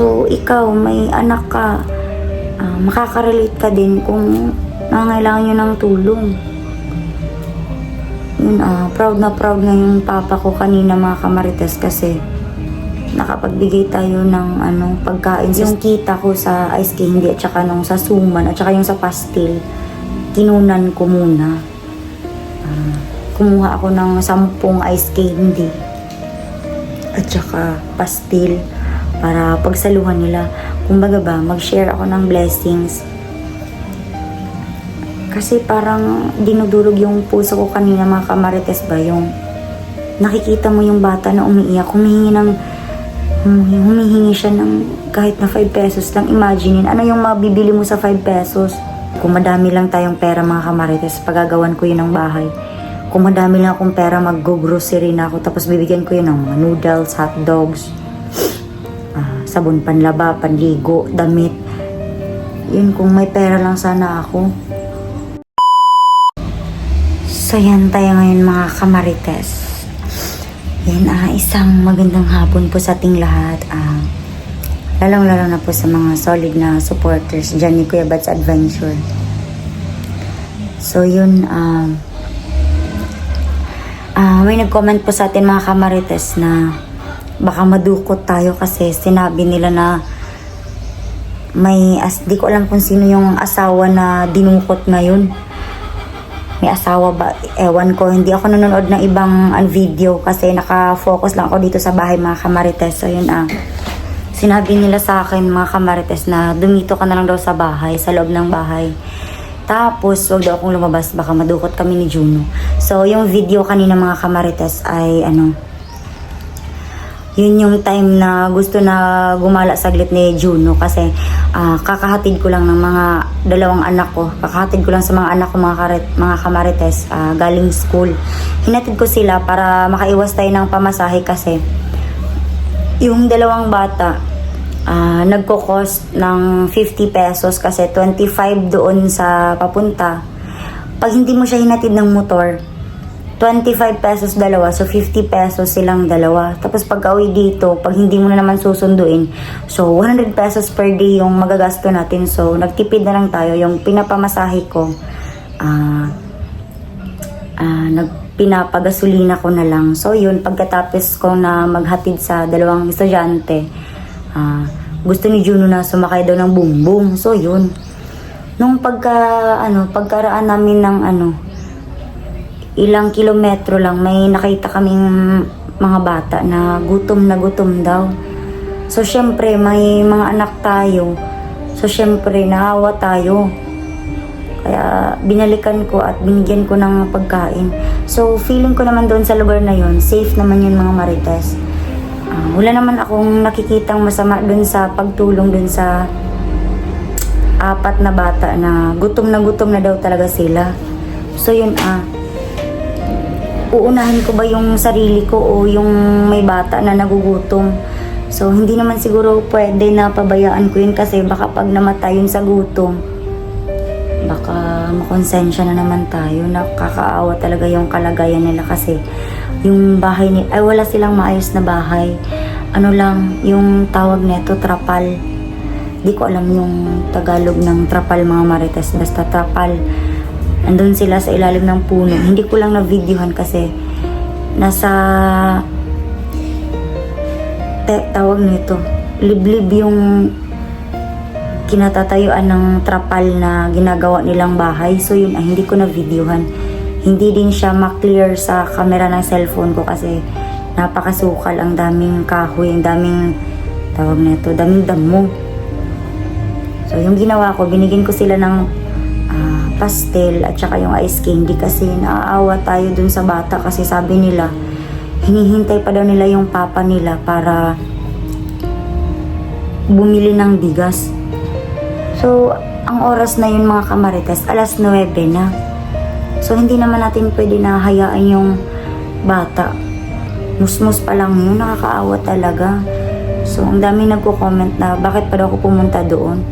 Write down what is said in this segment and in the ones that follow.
So, ikaw, may anak ka, makakarelate ka din kung nangangailangan nyo ng tulong. Yun, proud na yung papa ko kanina mga kamarites kasi nakapagbigay tayo ng pagkain. Yung kita ko sa ice candy at saka nung sa suman at saka yung sa pastil, kinunan ko muna. Kumuha ako ng 10 ice candy at saka pastil para pagsaluhan nila. Kumbaga ba, mag-share ako ng blessings. Kasi parang dinudurog yung puso ko kanina mga kamarites ba, yung nakikita mo yung bata na umiiyak, humihingi siya ng kahit na 5 pesos lang. Imaginein, ano yung mabibili mo sa 5 pesos? Kung madami lang tayong pera mga kamarites, pagagawan ko yun ng bahay. Kung madami lang akong pera, mag-grocery na ako, tapos bibigyan ko yun ng mga noodles, hot dogs, sabon panlaba, panligo, damit. Yun, kung may pera lang sana ako. So yan tayo ngayon mga kamarites. Yan, isang magandang hapon po sa ating lahat. Lalong-lalo na po sa mga solid na supporters dyan ni Kuya Bats Adventure. So yun, may nag-comment po sa atin mga kamarites na baka madukot tayo kasi sinabi nila na di ko alam kung sino yung asawa na dinukot ngayon. May asawa ba? Ewan ko. Hindi ako nanonood ng ibang video kasi naka-focus lang ako dito sa bahay mga kamarites. So yun, sinabi nila sa akin mga kamarites na dumito ka na lang daw sa bahay, sa loob ng bahay. Tapos wag daw akong lumabas, baka madukot kami ni Juno. So yung video kanina mga kamarites ay yun yung time na gusto na gumala saglit ni Juno kasi kakahatid ko lang ng mga 2 anak ko. Kakahatid ko lang sa mga anak ko mga kamarites galing school. Hinatid ko sila para makaiwas tayo ng pamasahe kasi yung 2 bata nagko-cost ng 50 pesos kasi 25 doon sa papunta. Pag hindi mo siya hinatid ng motor, 25 pesos dalawa, so 50 pesos silang dalawa. Tapos pag-uwi dito, pag hindi mo na naman susunduin, so 100 pesos per day yung magagasto natin. So nagtipid na lang tayo. Yung pinapamasahe ko, pinapagasolina ko na lang. So yun, pagkatapos ko na maghatid sa 2 estudyante, gusto ni Juno na sumakay daw ng bumbong. So yun, nung pagkaraan namin ng ilang kilometro lang, may nakita kaming mga bata na gutom daw. So syempre may mga anak tayo, so syempre naawa tayo, kaya binalikan ko at binigyan ko ng pagkain. So feeling ko naman doon sa lugar na yon, safe naman yun mga marites. Wala naman akong nakikitang masama doon sa pagtulong doon sa 4 na bata na gutom na daw talaga sila. So yun, uunahin ko ba yung sarili ko o yung may bata na nagugutom? So hindi naman siguro pwede na pabayaan ko yun kasi baka pag namatay yun sa gutom, baka makonsensya na naman tayo. Nakakaawa talaga yung kalagayan nila kasi yung bahay nila, ay wala silang maayos na bahay. Yung tawag nito, trapal. Di ko alam yung Tagalog ng trapal mga marites, basta trapal. Andun sila sa ilalim ng puno. Hindi ko lang na-videohan kasi nasa tawag nito, liblib yung kinatatayuan ng trapal na ginagawa nilang bahay. So yun, hindi ko na-videohan. Hindi din siya ma-clear sa camera ng cellphone ko kasi napakasukal, ang daming kahoy, ang daming tawag nito, daming damo. So yung ginawa ko, binigyan ko sila ng pastel at saka yung ice candy kasi naaawa tayo dun sa bata kasi sabi nila hinihintay pa daw nila yung papa nila para bumili ng bigas. So ang oras na yun mga kamarites, 9:00 na. So hindi naman natin pwede na hayaan yung bata, musmus pa lang yun, nakakaawa talaga. So ang dami nagko-comment na bakit pa daw ako pumunta doon.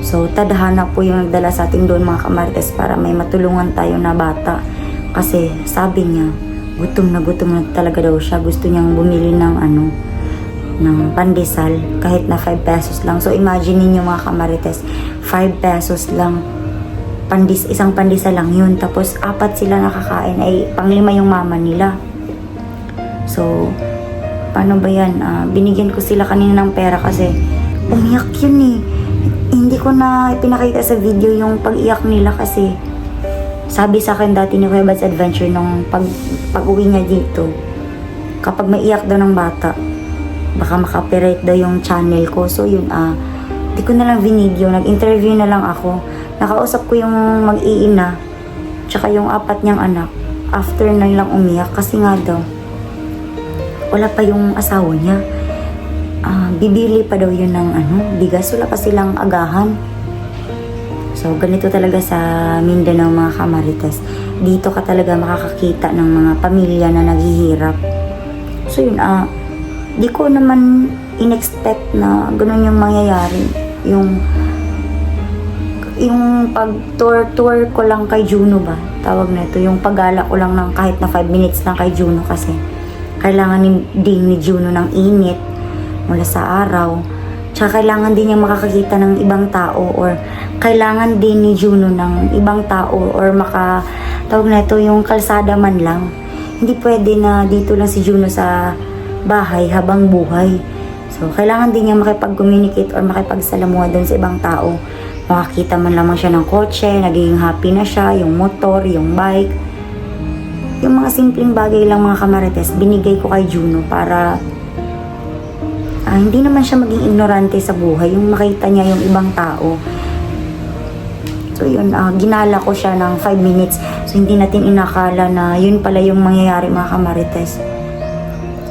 So, tadhana po yung nagdala sa atin doon mga kamarites para may matulungan tayo na bata. Kasi sabi niya, gutom na talaga daw siya. Gusto niyang bumili ng ng pandesal kahit na 5 pesos lang. So imagine niyo mga kamarites, 5 pesos lang. Isang pandesal lang yun. Tapos 4 sila nakakain, ay panglima yung mama nila. So paano ba yan? Binigyan ko sila kanina ng pera kasi umiyak yun eh. Hindi ko na pinakita sa video yung pag-iyak nila kasi sabi sa akin dati ni Kuya Bad's Adventure nung pag-uwi niya dito, kapag maiyak daw ng bata, baka makapirate daw yung channel ko. So yun, di ko na lang video, nag-interview na lang ako. Nakausap ko yung mag-iina, tsaka yung 4 niyang anak. After na lang umiyak kasi nga daw, wala pa yung asawa niya. Bibili pa daw yun ng bigas, wala pa silang agahan. So, ganito talaga sa Mindanao mga kamarites. Dito ka talaga makakakita ng mga pamilya na naghihirap. So, yun, di ko naman in-expect na ganun yung mangyayari. Yung pag-tour ko lang kay Juno ba? Tawag na ito. Yung paggala ko lang ng kahit na 5 minutes lang kay Juno kasi kailangan din ni Juno ng init mula sa araw. Tsaka kailangan din niya makakakita ng ibang tao or kailangan din ni Juno ng ibang tao or tawag na ito yung kalsada man lang. Hindi pwede na dito lang si Juno sa bahay habang buhay. So, kailangan din niya makipag-communicate or makipagsalamuha doon sa ibang tao. Makakita man lamang siya ng kotse, nagiging happy na siya, yung motor, yung bike. Yung mga simpleng bagay lang mga kamarites, binigay ko kay Juno para hindi naman siya maging ignorante sa buhay, yung makita niya yung ibang tao. So yun, ginala ko siya ng 5 minutes. So hindi natin inakala na yun pala yung mangyayari mga kamarites.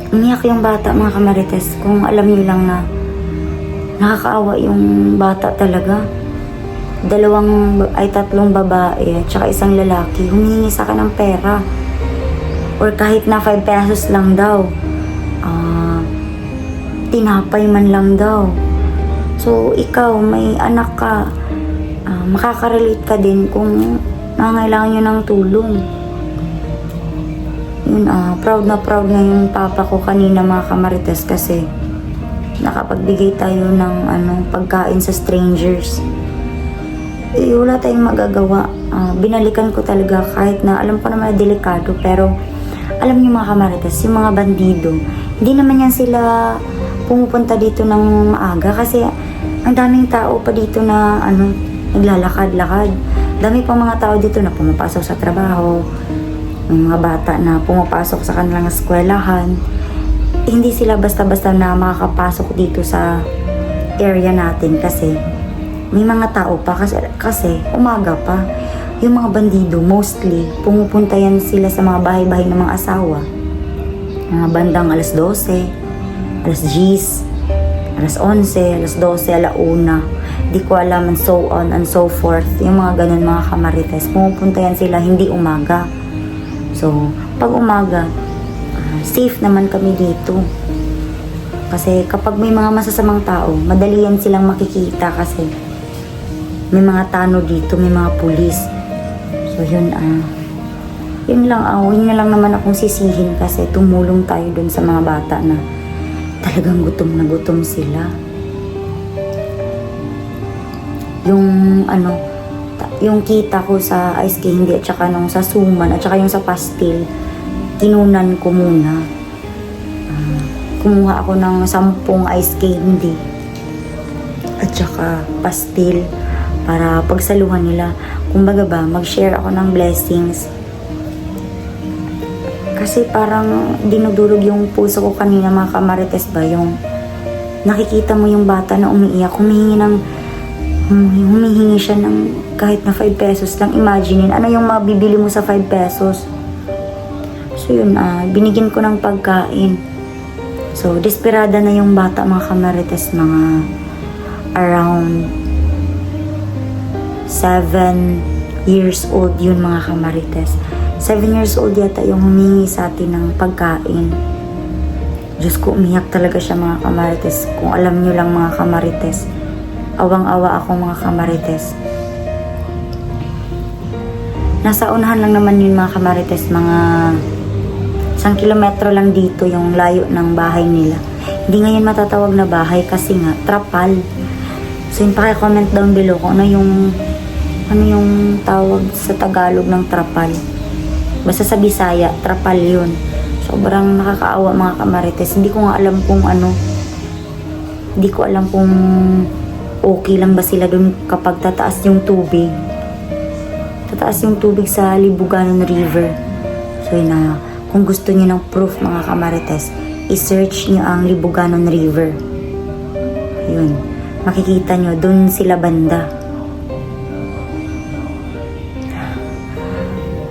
Umiyak yung bata mga kamarites. Kung alam niyo lang na nakakaawa yung bata talaga. 3 babae at saka 1 lalaki. Humingi sa akin ng pera. Or kahit na 5 pesos lang daw. Tinapay man lang daw. So, ikaw, may anak ka, makakarelate ka din kung nangangailangan nyo ng tulong. Yun, proud na yung papa ko kanina mga kamarites kasi nakapagbigay tayo ng pagkain sa strangers. Wala tayong magagawa. Binalikan ko talaga kahit na alam ko naman na delikado, pero alam niyo mga kamarites, yung mga bandido, hindi naman yan sila pumupunta dito ng maaga kasi ang daming tao pa dito na naglalakad-lakad. Dami pang mga tao dito na pumapasok sa trabaho. May mga bata na pumapasok sa kanilang eskwelahan. Hindi sila basta-basta na makakapasok dito sa area natin kasi may mga tao pa kasi umaga pa. Yung mga bandido mostly pumupunta yan sila sa mga bahay-bahay ng mga asawa. Mga bandang alas 12, alas 10, alas 11, alas 12, alauna. Di ko alam and so on and so forth. Yung mga ganun mga kamarites. Pumupunta yan sila hindi umaga. So, pag umaga, safe naman kami dito. Kasi kapag may mga masasamang tao, madali yan silang makikita kasi may mga tano dito, may mga pulis. So, yun yun na lang naman akong sisihin kasi tumulong tayo dun sa mga bata na talagang gutom na gutom sila. Yung kita ko sa ice candy at saka nung sa suman at saka yung sa pastil, kinunan ko muna. Kumuha ako ng 10 ice candy at saka pastil para pagsaluhan nila. Kumbaga ba, mag-share ako ng blessings. Kasi parang dinudurog yung puso ko kanina mga kamarites ba, yung nakikita mo yung bata na umiiyak, humihingi siya ng kahit na 5 pesos lang. Imaginein, ano yung mabibili mo sa 5 pesos? So yun, binigyan ko ng pagkain. So, desperada na yung bata mga kamarites, mga around 7 years old yun mga kamarites. 7 years old yata yung humingi sa atin ng pagkain. Diyos ko, umiyak talaga siya mga kamarites. Kung alam nyo lang mga kamarites, awang-awa ako mga kamarites. Nasa unahan lang naman yun mga kamarites, mga 1 kilometro lang dito yung layo ng bahay nila. Hindi ngayon matatawag na bahay kasi nga, trapal. So yung paki-comment down below kung ano yung tawag sa Tagalog ng trapal. Basta sa Bisaya, trapal yun. Sobrang nakakaawa mga kamarites. Hindi ko nga alam kung hindi ko alam kung okay lang ba sila dun kapag tataas yung tubig. Tataas yung tubig sa Libuganon River. So yun na, kung gusto niyo ng proof mga kamarites, i-search niyo ang Libuganon River. Yun, makikita niyo dun sila banda.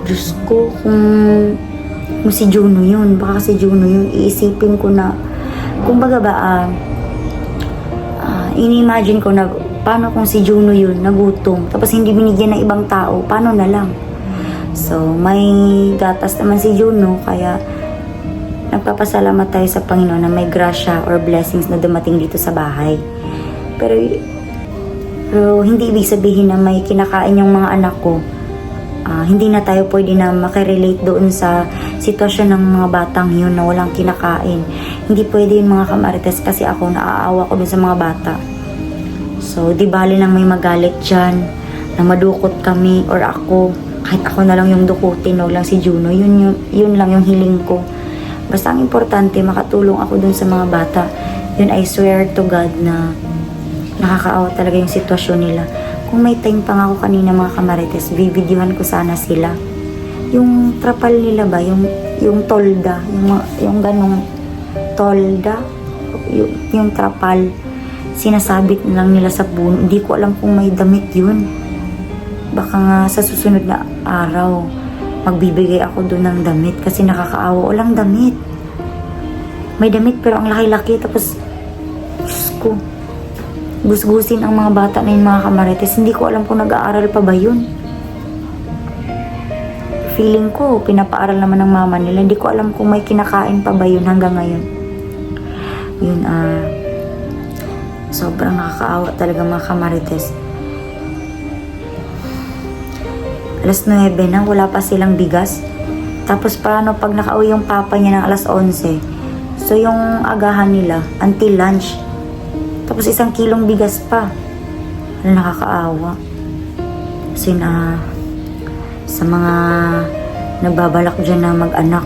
Diyos ko, kung si Juno yun, baka si Juno yun, iisipin ko na, kumbaga ba, ini-imagine ko na, paano kung si Juno yun, nagutom, tapos hindi binigyan ng ibang tao, paano na lang? So, may gatas naman si Juno, kaya, nagpapasalamat tayo sa Panginoon na may grasya or blessings na dumating dito sa bahay. Pero hindi ibig sabihin na may kinakain yung mga anak ko. Hindi na tayo pwede na makirelate doon sa sitwasyon ng mga batang yun na walang kinakain. Hindi pwede yun mga kamarites kasi ako naaawa ko doon sa mga bata. So, di bali lang may magalit dyan na madukot kami or ako. Kahit ako na lang yung dukutin, huwag lang si Juno. Yun lang yung hiling ko. Basta ang importante, makatulong ako doon sa mga bata. Yun, I swear to God na nakakaawa talaga yung sitwasyon nila. Kung may time pa nga ako kanina mga kamarites, bibidyohan ko sana sila. Yung trapal nila ba, yung tolda, yung ganong tolda, yung trapal, sinasabit na lang nila sa puno. Hindi ko alam kung may damit yun. Baka nga sa susunod na araw, magbibigay ako doon ng damit kasi nakakaawa. Walang damit. May damit pero ang laki-laki, tapos Diyos ko, gusgusin ang mga bata na yung mga kamarites. Hindi ko alam kung nag-aaral pa ba yun. Feeling ko, pinapaaral naman ng mama nila. Hindi ko alam kung may kinakain pa ba yun hanggang ngayon. Yun, sobrang nakakaawa talaga mga kamarites. Alas 9 na, wala pa silang bigas. Tapos paano pag nakauwi yung papa niya ng alas 11? So yung agahan nila, until lunch. Tapos 1 kilong bigas pa. Nakakaawa. So yun, sa mga nagbabalak dyan na mag-anak,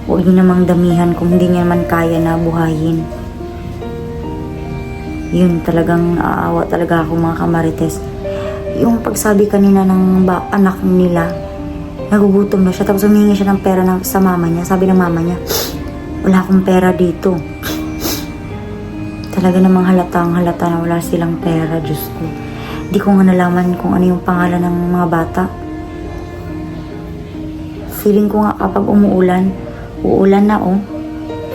huwag nyo namang damihan kung hindi nyo naman kaya na buhayin. Yun, talagang aawa talaga ako mga kamarites. Yung pagsabi kanina ng anak nila, nagugutom na siya, tapos humingi siya ng pera sa mama niya. Sabi ng mama niya, wala akong pera dito. Talaga namang halata na wala silang pera, Diyos ko. Di ko nga nalaman kung ano yung pangalan ng mga bata. Feeling ko nga kapag uulan na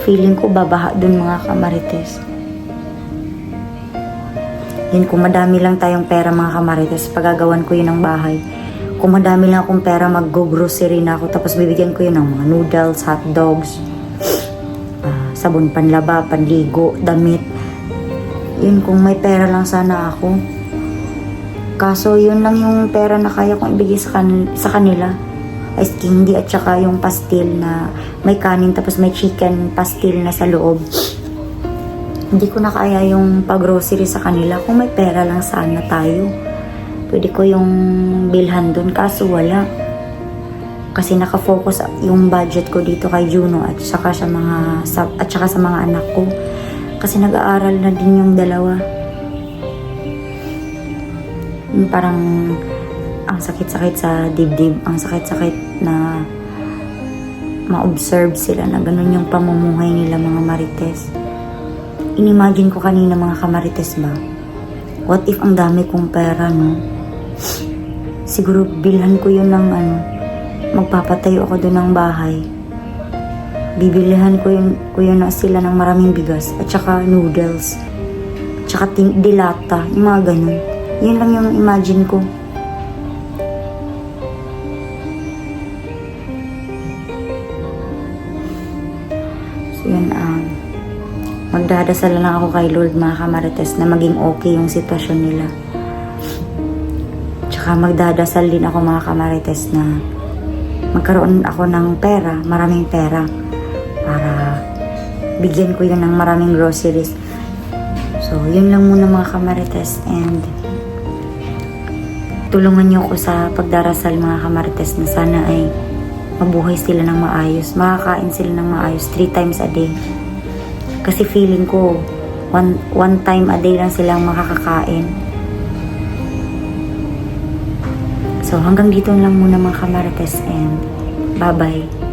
feeling ko babaha dun mga kamarites. Yun, kung madami lang tayong pera mga kamarites, pagagawan ko yun ng bahay. Kung madami lang akong pera, mag-grocery na ako, tapos bibigyan ko yun ng mga noodles, hot dogs, sabon panlaba, panligo, damit. Yun, kung may pera lang sana ako. Kaso yun lang yung pera na kaya kong ibigay sa kanila. Ice candy at saka yung pastil na may kanin tapos may chicken pastil na sa loob. Hindi ko na kaya yung pag-grocery sa kanila. Kung may pera lang sana tayo, pwede ko yung bilhan dun. Kaso wala. Kasi nakafocus yung budget ko dito kay Juno at saka sa mga anak ko. Kasi nag-aaral na din yung dalawa. Yung parang ang sakit-sakit sa dibdib, ang sakit-sakit na ma-observe sila na ganun yung pamumuhay nila mga marites. Inimagine ko kanina mga kamarites ba, what if ang dami kong pera, no? Siguro bilhan ko yun ng magpapatayo ako doon ng bahay. Bibilihan ko yun na sila ng maraming bigas at saka noodles at saka dilata, yung mga ganun. Yun lang yung imagine ko. So yun, magdadasal lang ako kay Lord mga kamarites na maging okay yung sitwasyon nila. Tsaka magdadasal din ako mga kamarites na magkaroon ako ng pera, maraming pera, para bigyan ko yun ng maraming groceries. So, yun lang muna mga kamarites, and tulungan niyo ko sa pagdarasal mga kamarites na sana ay mabuhay sila ng maayos, makakain sila ng maayos 3 times a day. Kasi feeling ko, one time a day lang silang makakakain. So, hanggang dito lang muna mga kamarites, and bye-bye.